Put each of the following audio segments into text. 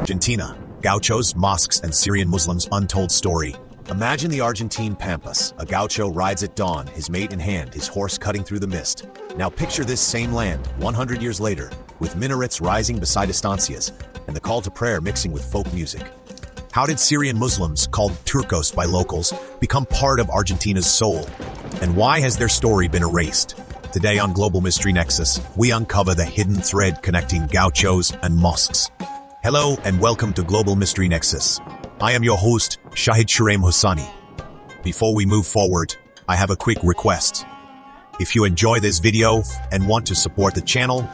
Argentina, Gauchos, Mosques, and Syrian Muslims' untold story. Imagine the Argentine pampas. A gaucho rides at dawn, his mate in hand, his horse cutting through the mist. Now picture this same land, 100 years later, with minarets rising beside estancias, and the call to prayer mixing with folk music. How did Syrian Muslims, called Turcos by locals, become part of Argentina's soul? And why has their story been erased? Today on Global Mystery Nexus, we uncover the hidden thread connecting Gauchos and Mosques. Hello and welcome to Global Mystery Nexus. I am your host, Shahid Shuraim Hosani. Before we move forward, I have a quick request. If you enjoy this video and want to support the channel,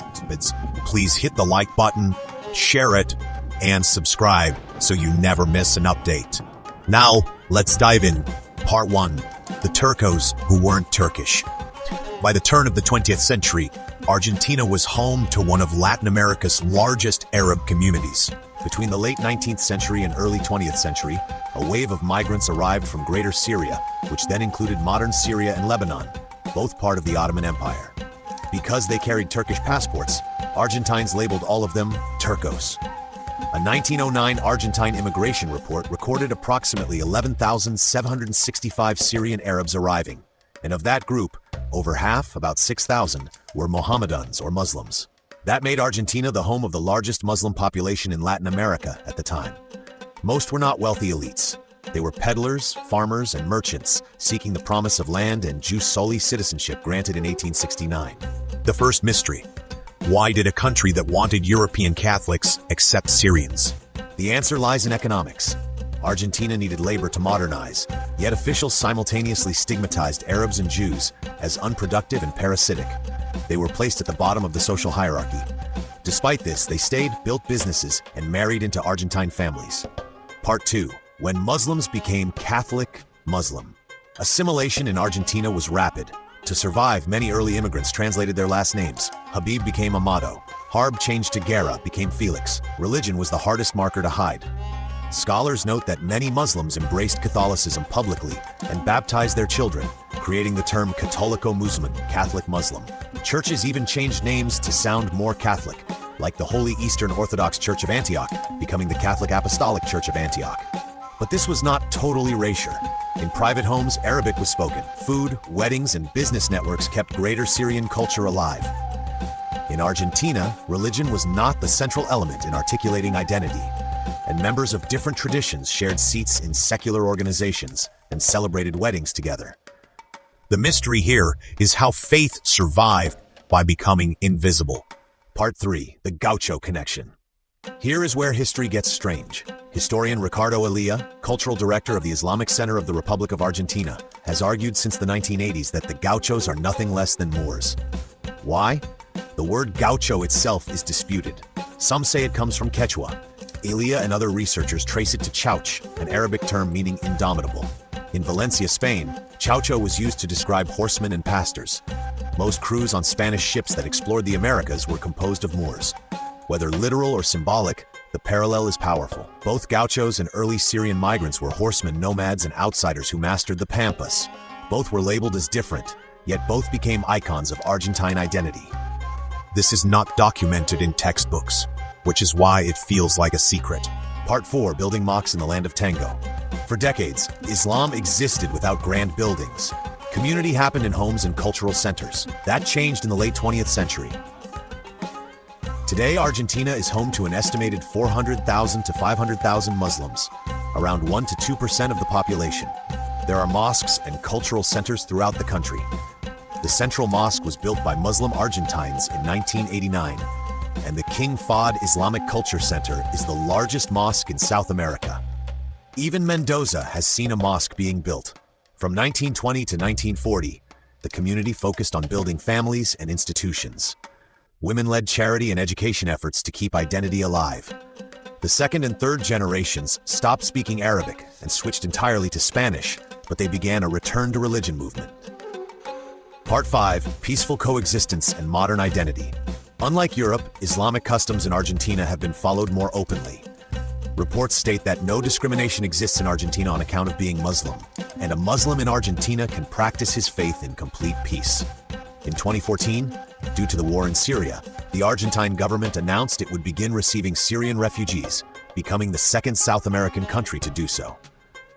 please hit the like button, share it, and subscribe so you never miss an update. Now, let's dive in. Part 1. The Turcos who weren't Turkish. By the turn of the 20th century, Argentina was home to one of Latin America's largest Arab communities. Between the late 19th century and early 20th century, a wave of migrants arrived from Greater Syria, which then included modern Syria and Lebanon, both part of the Ottoman Empire. Because they carried Turkish passports, Argentines labeled all of them Turcos. A 1909 Argentine immigration report recorded approximately 11,765 Syrian Arabs arriving, and of that group, over half, about 6,000, were Mohammedans or Muslims. That made Argentina the home of the largest Muslim population in Latin America at the time. Most were not wealthy elites. They were peddlers, farmers, and merchants seeking the promise of land and jus soli citizenship granted in 1869. The first mystery. Why did a country that wanted European Catholics accept Syrians? The answer lies in economics. Argentina needed labor to modernize, yet officials simultaneously stigmatized Arabs and Jews as unproductive and parasitic. They were placed at the bottom of the social hierarchy. Despite this, they stayed, built businesses, and married into Argentine families. Part 2. When Muslims became Catholic Muslim. Assimilation in Argentina was rapid. To survive, many early immigrants translated their last names. Habib became Amado. Harb changed to Guerra, became Felix. Religion was the hardest marker to hide. Scholars note that many Muslims embraced Catholicism publicly and baptized their children, creating the term Católico-Musulmán, Catholic Muslim. Churches even changed names to sound more Catholic, like the Holy Eastern Orthodox Church of Antioch, becoming the Catholic Apostolic Church of Antioch. But this was not totally erasure. In private homes, Arabic was spoken. Food, weddings, and business networks kept Greater Syrian culture alive. In Argentina, religion was not the central element in articulating identity, and members of different traditions shared seats in secular organizations and celebrated weddings together. The mystery here is how faith survived by becoming invisible. Part 3. The Gaucho Connection. Here is where history gets strange. Historian Ricardo Elia, cultural director of the Islamic Center of the Republic of Argentina, has argued since the 1980s that the Gauchos are nothing less than Moors. Why? The word gaucho itself is disputed. Some say it comes from Quechua. Elia and other researchers trace it to chauch, an Arabic term meaning indomitable. In Valencia, Spain, chaucho was used to describe horsemen and pastors. Most crews on Spanish ships that explored the Americas were composed of Moors. Whether literal or symbolic, the parallel is powerful. Both gauchos and early Syrian migrants were horsemen, nomads, and outsiders who mastered the pampas. Both were labeled as different, yet both became icons of Argentine identity. This is not documented in textbooks, which is why it feels like a secret. Part 4. Building mosques in the land of Tango. For decades, Islam existed without grand buildings. Community happened in homes and cultural centers. That changed in the late 20th century. Today, Argentina is home to an estimated 400,000 to 500,000 Muslims, around 1 to 2% of the population. There are mosques and cultural centers throughout the country. The Central Mosque was built by Muslim Argentines in 1989, and the King Fahd Islamic Culture Center is the largest mosque in South America. Even Mendoza has seen a mosque being built. From 1920 to 1940, the community focused on building families and institutions. Women led charity and education efforts to keep identity alive. The second and third generations stopped speaking Arabic and switched entirely to Spanish, but they began a return to religion movement. Part 5. Peaceful coexistence and modern identity. Unlike Europe, Islamic customs in Argentina have been followed more openly. Reports state that no discrimination exists in Argentina on account of being Muslim, and a Muslim in Argentina can practice his faith in complete peace. In 2014, due to the war in Syria, the Argentine government announced it would begin receiving Syrian refugees, becoming the second South American country to do so.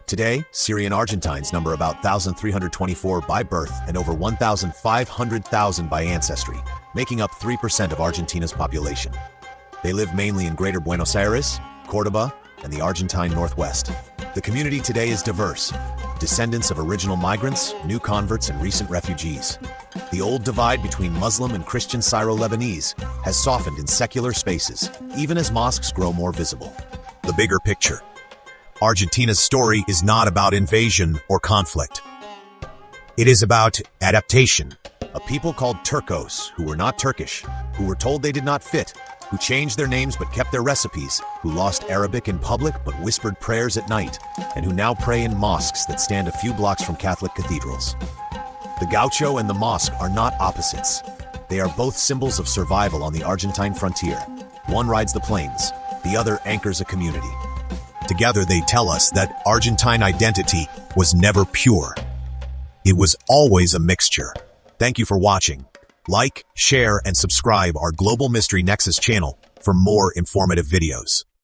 Today, Syrian Argentines number about 1,324 by birth and over 1,500,000 by ancestry, making up 3% of Argentina's population. They live mainly in Greater Buenos Aires, Córdoba, and the Argentine Northwest. The community today is diverse, descendants of original migrants, new converts, and recent refugees. The old divide between Muslim and Christian Syro-Lebanese has softened in secular spaces, even as mosques grow more visible. The bigger picture. Argentina's story is not about invasion or conflict. It is about adaptation. A people called Turcos, who were not Turkish, who were told they did not fit, who changed their names but kept their recipes, who lost Arabic in public but whispered prayers at night, and who now pray in mosques that stand a few blocks from Catholic cathedrals. The Gaucho and the mosque are not opposites. They are both symbols of survival on the Argentine frontier. One rides the plains, the other anchors a community. Together they tell us that Argentine identity was never pure. It was always a mixture. Thank you for watching. Like, share, and subscribe our Global Mystery Nexus channel for more informative videos.